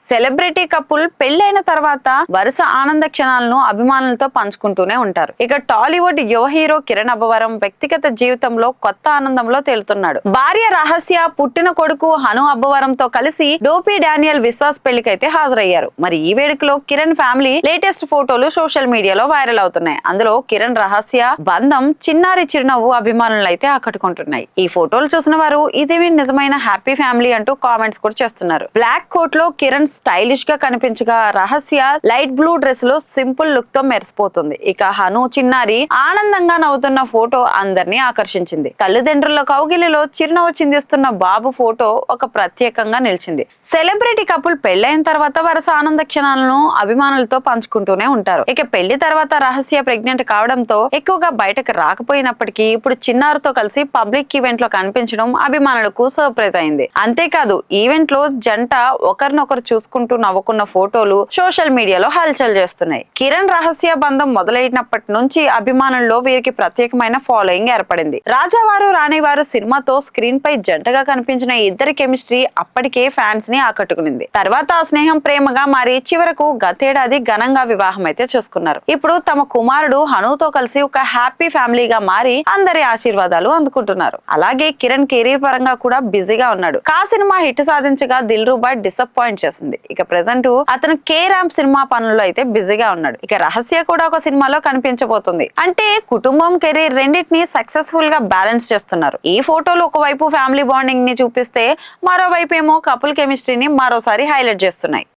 Celebrity couple పెళ్లైన తర్వాత వరుస ఆనంద క్షణాలను అభిమానులతో పంచుకుంటూనే ఉంటారు. ఇక టాలీవుడ్ యువ హీరో కిరణ్ అబ్బవరం వ్యక్తిగత జీవితంలో కొత్త ఆనందంలో తేలుతున్నాడు. భార్య రహస్య, పుట్టిన కొడుకు హను అబ్బవరంతో కలిసి డోపీ డానియల్ విశ్వాస్ పెళ్లికైతే హాజరయ్యారు. మరి ఈ వేడుకలో కిరణ్ ఫ్యామిలీ లేటెస్ట్ ఫోటోలు సోషల్ మీడియాలో వైరల్ అవుతున్నాయి. అందులో కిరణ్ రహస్య బంధం చిన్నారి చిరునవ్వు అభిమానులు అయితే ఆకట్టుకుంటున్నాయి. ఈ ఫోటోలు చూసిన వారు ఇదేమి నిజమైన హ్యాపీ ఫ్యామిలీ అంటూ కామెంట్స్ కూడా చేస్తున్నారు. బ్లాక్ కోట్ లో కిరణ్ స్టైలిష్ గా కనిపించగా రహస్య లైట్ బ్లూ డ్రెస్ లో సింపుల్ లుక్ తో మెరిసిపోతుంది. ఇక హను చిన్నారి ఆనందంగా నవ్వుతున్న ఫోటో అందరినీ ఆకర్షించింది. తల్లిదండ్రుల కౌగిలిలో చిరునవ్వు చిందిస్తున్న బాబు ఫోటో ఒక ప్రత్యేకంగా నిలిచింది. సెలబ్రిటీ కపుల్ పెళ్లైన తర్వాత వరుస ఆనంద క్షణాలను అభిమానులతో పంచుకుంటూనే ఉంటారు. ఇక పెళ్లి తర్వాత రహస్య ప్రెగ్నెంట్ కావడంతో ఎక్కువగా బయటకు రాకపోయినప్పటికీ ఇప్పుడు చిన్నారితో కలిసి పబ్లిక్ ఈవెంట్ లో కనిపించడం అభిమానులకు సర్ప్రైజ్ అయింది. అంతేకాదు ఈవెంట్ లో జంట ఒకరినొకరు చూసుకుంటూ నవ్వుకున్న ఫోటోలు సోషల్ మీడియాలో హల్చల్ చేస్తున్నాయి. కిరణ్ రహస్య బంధం మొదలైనప్పటి నుంచి అభిమానుల్లో వీరికి ప్రత్యేకమైన ఫాలోయింగ్ ఏర్పడింది. రాజావారు రాణివారు సినిమాతో స్క్రీన్ పై జంటగా కనిపించిన ఇద్దరి కెమిస్ట్రీ అప్పటికే ఫ్యాన్స్ ని ఆకట్టుకునింది. తర్వాత ఆ స్నేహం ప్రేమగా మారి చివరకు గతేడాది ఘనంగా వివాహం అయితే చేసుకున్నారు. ఇప్పుడు తమ కుమారుడు హనుతో కలిసి ఒక హ్యాపీ ఫ్యామిలీగా మారి అందరి ఆశీర్వాదాలు అందుకుంటున్నారు. అలాగే కిరణ్ కెరీర్ పరంగా కూడా బిజీగా ఉన్నాడు. కా సినిమా హిట్ సాధించగా దిల్ రూబా డిసప్పాయింట్ చేసింది. ఇక ప్రెసెంట్ అతను కే ర్యాంప్ సినిమా పనుల్లో అయితే బిజీగా ఉన్నాడు. ఇక రహస్య కూడా ఒక సినిమాలో కనిపించబోతుంది. అంటే కుటుంబం కెరీర్ రెండింటిని సక్సెస్ఫుల్ గా బ్యాలెన్స్ చేస్తున్నారు. ఈ ఫోటోలు ఒకవైపు ఫ్యామిలీ బాండింగ్ ని చూపిస్తే మరోవైపు ఏమో కపుల్ కెమిస్ట్రీని మరోసారి హైలైట్ చేస్తున్నాయి.